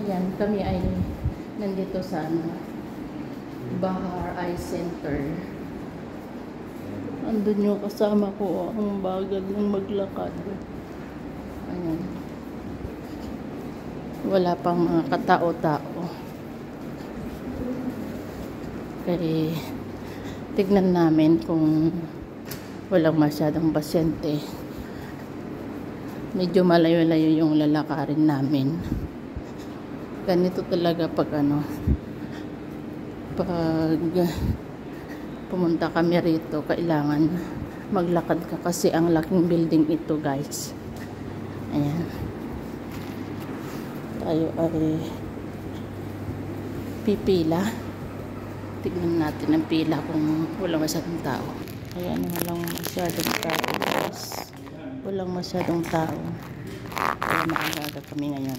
Ayan, kami ay nandito sa Bahar Eye Center. Andun yung kasama ko, ang bagal ng maglakad. Ayan. Wala pang mga katao-tao. Kaya tignan namin kung walang masyadong pasyente. Medyo malayo-layo yung lalakarin namin. Ganito talaga pag pag pumunta kami rito, kailangan maglakad ka kasi ang laking building ito, guys. Ayan. Tayo ay pipila. Tignan natin ang pila kung walang masyadong tao. Ayan, walang masyadong tao, guys. Walang masyadong tao. Kaya maaga kami ngayon.